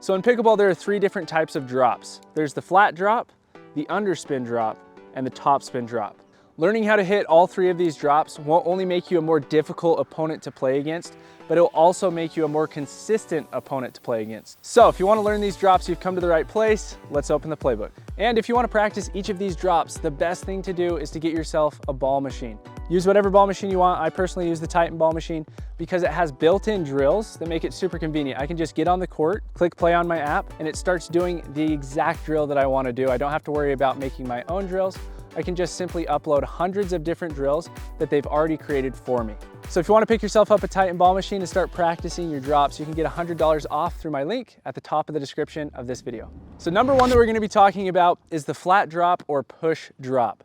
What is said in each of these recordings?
So in pickleball, there are 3 different types of drops. There's the flat drop, the underspin drop, and the topspin drop. Learning how to hit all 3 of these drops won't only make you a more difficult opponent to play against, but it'll also make you a more consistent opponent to play against. So if you want to learn these drops, you've come to the right place. Let's open the playbook. And if you want to practice each of these drops, the best thing to do is to get yourself a ball machine. Use whatever ball machine you want. I personally use the Titan ball machine because it has built-in drills that make it super convenient. I can just get on the court, click play on my app, and it starts doing the exact drill that I want to do. I don't have to worry about making my own drills. I can just simply upload hundreds of different drills that they've already created for me. So if you want to pick yourself up a Titan ball machine and start practicing your drops, you can get $100 off through my link at the top of the description of this video. So number 1 that we're going to be talking about is the flat drop or push drop.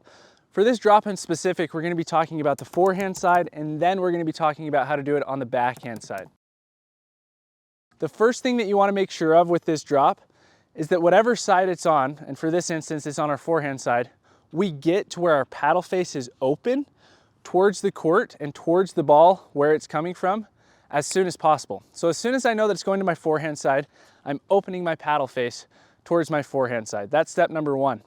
For this drop in specific, we're going to be talking about the forehand side, and then we're going to be talking about how to do it on the backhand side. The first thing that you want to make sure of with this drop is that whatever side it's on, and for this instance, it's on our forehand side, we get to where our paddle face is open towards the court and towards the ball where it's coming from as soon as possible. So as soon as I know that it's going to my forehand side, I'm opening my paddle face towards my forehand side. That's step number 1.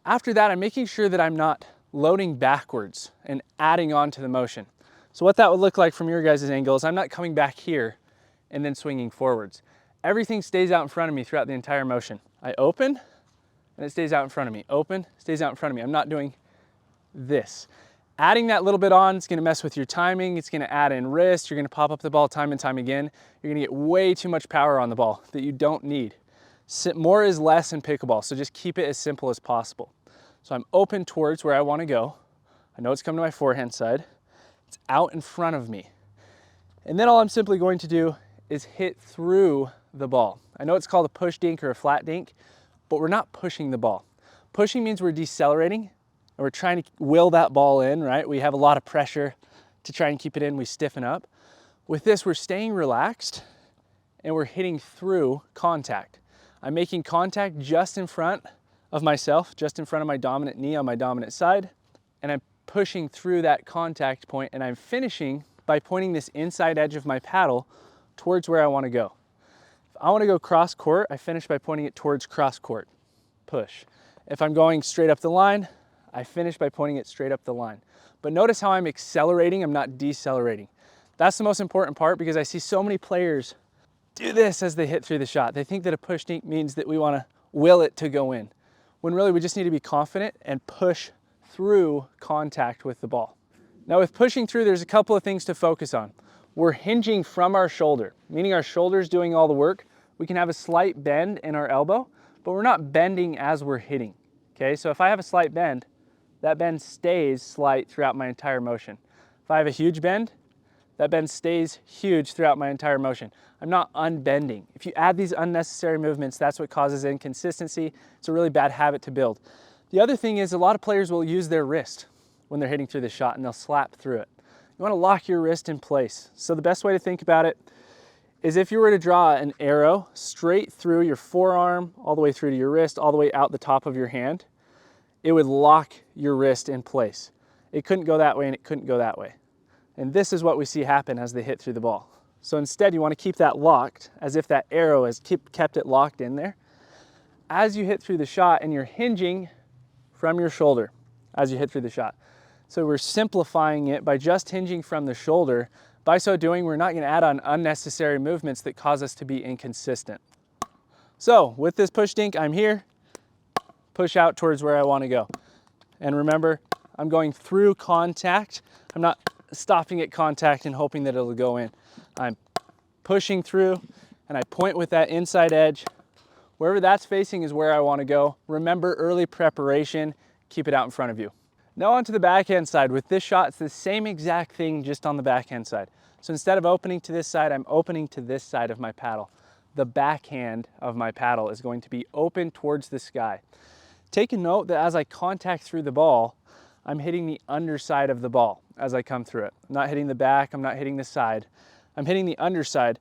After that, I'm making sure that I'm not loading backwards and adding on to the motion. So what that would look like from your guys' angle is I'm not coming back here and then swinging forwards. Everything stays out in front of me throughout the entire motion. I open, and it stays out in front of me. Open, stays out in front of me. I'm not doing this. Adding that little bit on is gonna mess with your timing. It's gonna add in wrist. You're gonna pop up the ball time and time again. You're gonna get way too much power on the ball that you don't need. More is less in pickleball, so just keep it as simple as possible. So I'm open towards where I wanna go. I know it's coming to my forehand side. It's out in front of me. And then all I'm simply going to do is hit through the ball. I know it's called a push dink or a flat dink, but we're not pushing the ball. Pushing means we're decelerating and we're trying to will that ball in, right? We have a lot of pressure to try and keep it in, we stiffen up. With this, we're staying relaxed and we're hitting through contact. I'm making contact just in front of myself, just in front of my dominant knee on my dominant side, and I'm pushing through that contact point, and I'm finishing by pointing this inside edge of my paddle towards where I want to go. If I want to go cross court, I finish by pointing it towards cross court, push. If I'm going straight up the line, I finish by pointing it straight up the line. But notice how I'm accelerating, I'm not decelerating. That's the most important part because I see so many players do this as they hit through the shot. They think that a push dink means that we want to will it to go in, when really we just need to be confident and push through contact with the ball. Now with pushing through, there's a couple of things to focus on. We're hinging from our shoulder, meaning our shoulder's doing all the work. We can have a slight bend in our elbow, but we're not bending as we're hitting, okay? So if I have a slight bend, that bend stays slight throughout my entire motion. If I have a huge bend, that bend stays huge throughout my entire motion. I'm not unbending. If you add these unnecessary movements, that's what causes inconsistency. It's a really bad habit to build. The other thing is a lot of players will use their wrist when they're hitting through the shot and they'll slap through it. You want to lock your wrist in place. So the best way to think about it is if you were to draw an arrow straight through your forearm, all the way through to your wrist, all the way out the top of your hand, it would lock your wrist in place. It couldn't go that way and it couldn't go that way. And this is what we see happen as they hit through the ball. So instead you want to keep that locked as if that arrow has kept it locked in there. As you hit through the shot and you're hinging from your shoulder as you hit through the shot. So we're simplifying it by just hinging from the shoulder. By so doing, we're not going to add on unnecessary movements that cause us to be inconsistent. So with this push dink, I'm here, push out towards where I want to go. And remember, I'm going through contact. I'm not stopping at contact and hoping that it'll go in. I'm pushing through and I point with that inside edge. Wherever that's facing is where I want to go. Remember early preparation, keep it out in front of you. Now onto the backhand side. With this shot, it's the same exact thing, just on the backhand side. So instead of opening to this side, I'm opening to this side of my paddle. The backhand of my paddle is going to be open towards the sky. Take a note that as I contact through the ball, I'm hitting the underside of the ball as I come through it. I'm not hitting the back, I'm not hitting the side. I'm hitting the underside.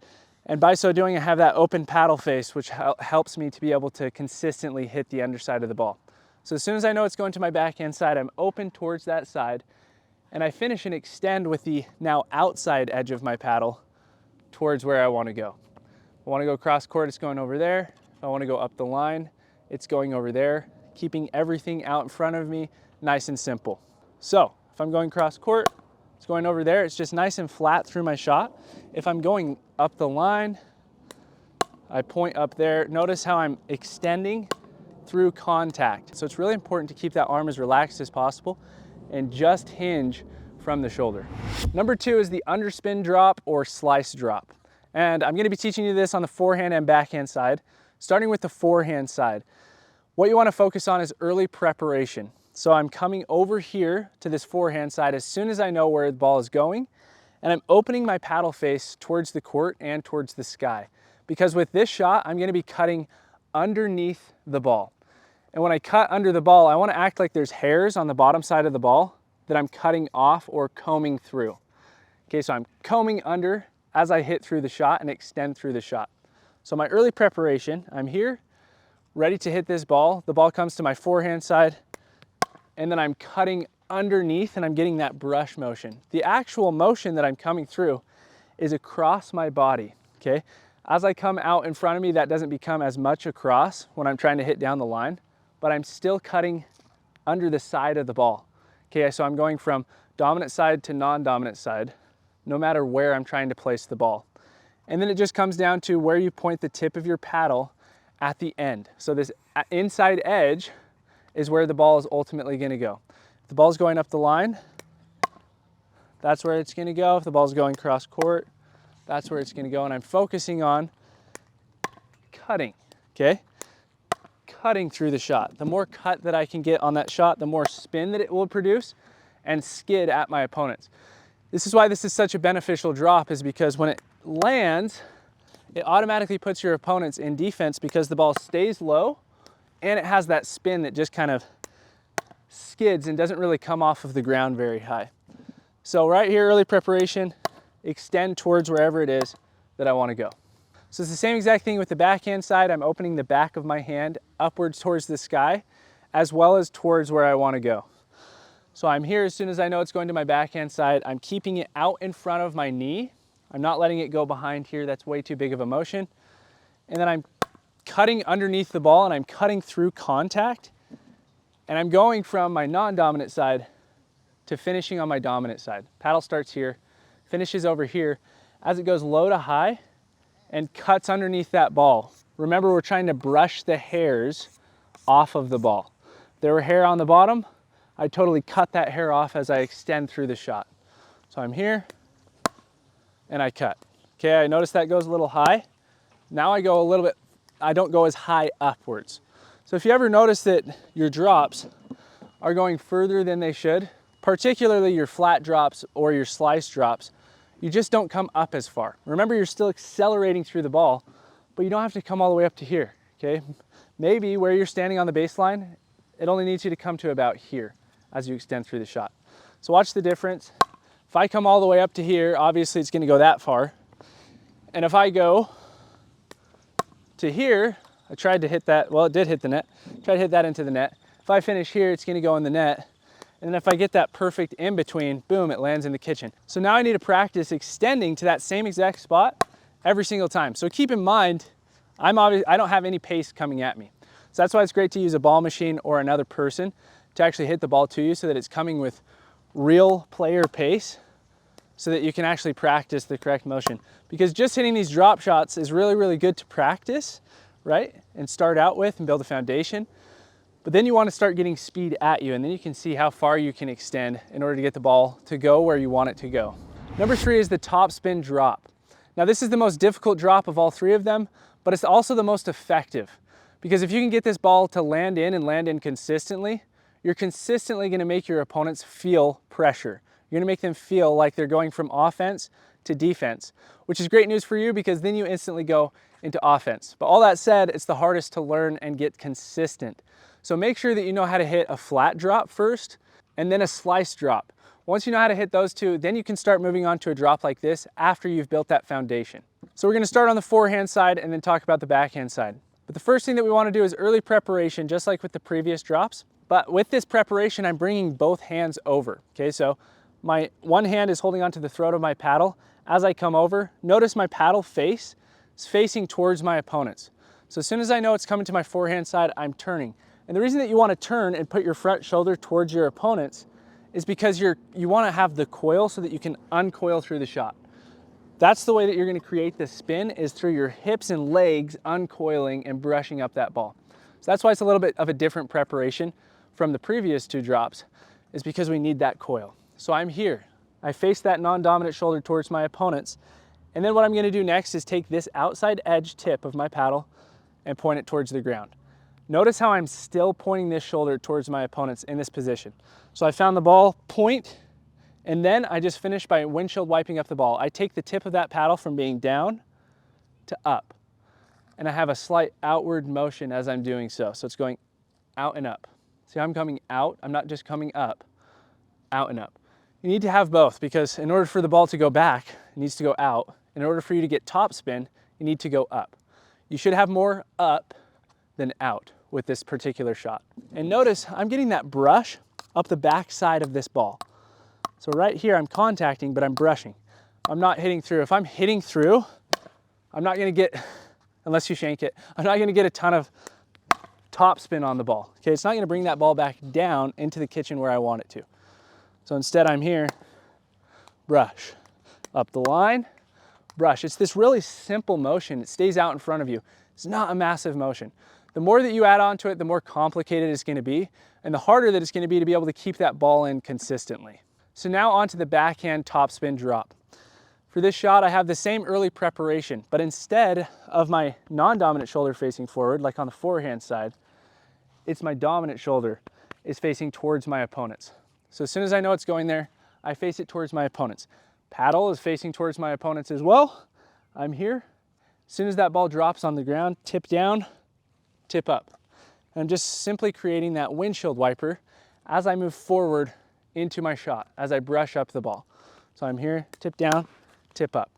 And by so doing, I have that open paddle face, which helps me to be able to consistently hit the underside of the ball. So as soon as I know it's going to my backhand side, I'm open towards that side, and I finish and extend with the now outside edge of my paddle towards where I want to go. I want to go cross court, it's going over there. If I want to go up the line, it's going over there, keeping everything out in front of me, nice and simple. So if I'm going cross court, it's going over there. It's just nice and flat through my shot. If I'm going up the line, I point up there. Notice how I'm extending through contact. So it's really important to keep that arm as relaxed as possible and just hinge from the shoulder. Number 2 is the underspin drop or slice drop. And I'm gonna be teaching you this on the forehand and backhand side. Starting with the forehand side, what you wanna focus on is early preparation. So I'm coming over here to this forehand side as soon as I know where the ball is going, and I'm opening my paddle face towards the court and towards the sky. Because with this shot, I'm gonna be cutting underneath the ball. And when I cut under the ball, I wanna act like there's hairs on the bottom side of the ball that I'm cutting off or combing through. Okay, so I'm combing under as I hit through the shot and extend through the shot. So my early preparation, I'm here, ready to hit this ball. The ball comes to my forehand side, and then I'm cutting underneath and I'm getting that brush motion. The actual motion that I'm coming through is across my body, okay? As I come out in front of me, that doesn't become as much across when I'm trying to hit down the line, but I'm still cutting under the side of the ball. Okay, so I'm going from dominant side to non-dominant side, no matter where I'm trying to place the ball. And then it just comes down to where you point the tip of your paddle at the end. So this inside edge is where the ball is ultimately gonna go. If the ball's going up the line, that's where it's gonna go. If the ball's going cross court, that's where it's gonna go. And I'm focusing on cutting, okay? Cutting through the shot. The more cut that I can get on that shot, the more spin that it will produce and skid at my opponents. This is why this is such a beneficial drop, is because when it lands, it automatically puts your opponents in defense because the ball stays low and it has that spin that just kind of skids and doesn't really come off of the ground very high. So right here, early preparation, extend towards wherever it is that I want to go. So it's the same exact thing with the backhand side. I'm opening the back of my hand upwards towards the sky, as well as towards where I want to go. So I'm here as soon as I know it's going to my backhand side. I'm keeping it out in front of my knee. I'm not letting it go behind here. That's way too big of a motion. And then I'm cutting underneath the ball and I'm cutting through contact. And I'm going from my non-dominant side to finishing on my dominant side. Paddle starts here, finishes over here. As it goes low to high and cuts underneath that ball. Remember, we're trying to brush the hairs off of the ball. If there were hair on the bottom, I totally cut that hair off as I extend through the shot. So I'm here and I cut. Okay, I notice that goes a little high. Now I go a little bit, I don't go as high upwards. So if you ever notice that your drops are going further than they should, particularly your flat drops or your slice drops, you just don't come up as far. Remember, you're still accelerating through the ball, but you don't have to come all the way up to here, okay? Maybe where you're standing on the baseline, it only needs you to come to about here as you extend through the shot. So watch the difference. If I come all the way up to here, obviously it's gonna go that far. And if I go to here, I tried to hit that, well, it did hit the net. Tried to hit that into the net. If I finish here, it's gonna go in the net. And then if I get that perfect in between, boom, it lands in the kitchen. So now I need to practice extending to that same exact spot every single time. So keep in mind, I don't have any pace coming at me. So that's why it's great to use a ball machine or another person to actually hit the ball to you so that it's coming with real player pace so that you can actually practice the correct motion. Because just hitting these drop shots is really, really good to practice, right? And start out with and build a foundation. But then you want to start getting speed at you, and then you can see how far you can extend in order to get the ball to go where you want it to go. Number 3 is the topspin drop. Now this is the most difficult drop of all 3 of them, but it's also the most effective. Because if you can get this ball to land in and land in consistently, you're consistently going to make your opponents feel pressure. You're going to make them feel like they're going from offense to defense, which is great news for you because then you instantly go into offense. But all that said, it's the hardest to learn and get consistent. So make sure that you know how to hit a flat drop first and then a slice drop. Once you know how to hit those 2, then you can start moving on to a drop like this after you've built that foundation. So we're going to start on the forehand side and then talk about the backhand side. But the first thing that we want to do is early preparation, just like with the previous drops. But with this preparation, I'm bringing both hands over. Okay, so my one hand is holding onto the throat of my paddle. As I come over, notice my paddle face is facing towards my opponents. So as soon as I know it's coming to my forehand side, I'm turning. And the reason that you want to turn and put your front shoulder towards your opponents is because you want to have the coil so that you can uncoil through the shot. That's the way that you're going to create the spin, is through your hips and legs uncoiling and brushing up that ball. So that's why it's a little bit of a different preparation from the previous two drops, is because we need that coil. So I'm here. I face that non-dominant shoulder towards my opponents. And then what I'm going to do next is take this outside edge tip of my paddle and point it towards the ground. Notice how I'm still pointing this shoulder towards my opponents in this position. So I found the ball, point, and then I just finish by windshield wiping up the ball. I take the tip of that paddle from being down to up, and I have a slight outward motion as I'm doing so. So it's going out and up. See, I'm coming out, I'm not just coming up, out and up. You need to have both, because in order for the ball to go back, it needs to go out. In order for you to get top spin, you need to go up. You should have more up than out with this particular shot. And notice I'm getting that brush up the back side of this ball. So right here I'm contacting, but I'm brushing. I'm not hitting through. If I'm hitting through, I'm not gonna get, unless you shank it, I'm not gonna get a ton of top spin on the ball. Okay, it's not gonna bring that ball back down into the kitchen where I want it to. So instead I'm here, brush, up the line, brush. It's this really simple motion. It stays out in front of you. It's not a massive motion. The more that you add on to it, the more complicated it's going to be, and the harder that it's going to be able to keep that ball in consistently. So now onto the backhand topspin drop. For this shot, I have the same early preparation, but instead of my non-dominant shoulder facing forward, like on the forehand side, it's my dominant shoulder is facing towards my opponents. So as soon as I know it's going there, I face it towards my opponents. Paddle is facing towards my opponents as well. I'm here. As soon as that ball drops on the ground, tip down, tip up. And I'm just simply creating that windshield wiper as I move forward into my shot, as I brush up the ball. So I'm here, tip down, tip up.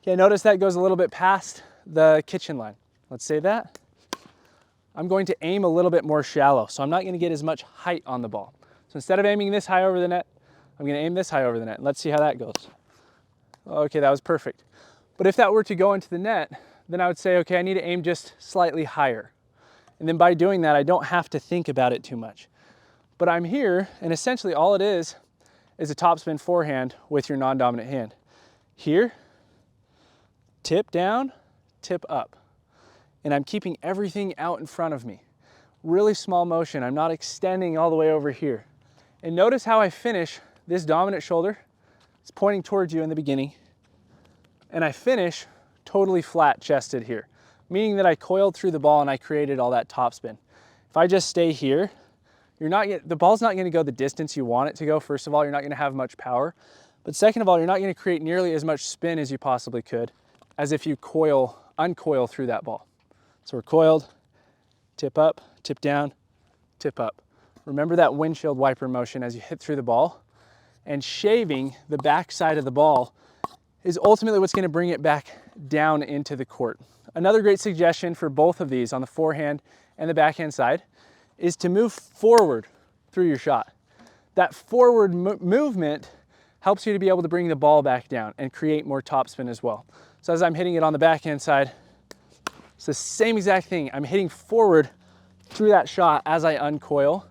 Okay, notice that goes a little bit past the kitchen line. Let's say that. I'm going to aim a little bit more shallow, so I'm not gonna get as much height on the ball. So instead of aiming this high over the net, I'm gonna aim this high over the net. Let's see how that goes. Okay, that was perfect. But if that were to go into the net, then I would say, okay, I need to aim just slightly higher. And then by doing that, I don't have to think about it too much. But I'm here, and essentially all it is a topspin forehand with your non-dominant hand. Here, tip down, tip up. And I'm keeping everything out in front of me. Really small motion. I'm not extending all the way over here. And notice how I finish this dominant shoulder. It's pointing towards you in the beginning. And I finish totally flat chested here, meaning that I coiled through the ball and I created all that topspin. If I just stay here, the ball's not going to go the distance you want it to go. First of all, you're not going to have much power. But second of all, you're not going to create nearly as much spin as you possibly could as if you uncoil through that ball. So we're coiled, tip up, tip down, tip up. Remember that windshield wiper motion as you hit through the ball, and shaving the back side of the ball is ultimately what's going to bring it back down into the court. Another great suggestion for both of these on the forehand and the backhand side is to move forward through your shot. That forward movement helps you to be able to bring the ball back down and create more topspin as well. So as I'm hitting it on the backhand side, it's the same exact thing. I'm hitting forward through that shot as I uncoil,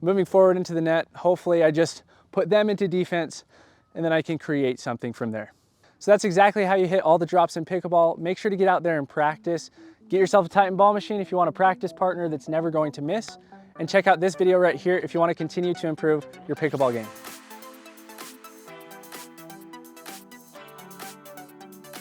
moving forward into the net. Hopefully I just put them into defense, and then I can create something from there. So that's exactly how you hit all the drops in pickleball. Make sure to get out there and practice. Get yourself a Titan ball machine if you want a practice partner that's never going to miss. And check out this video right here if you want to continue to improve your pickleball game.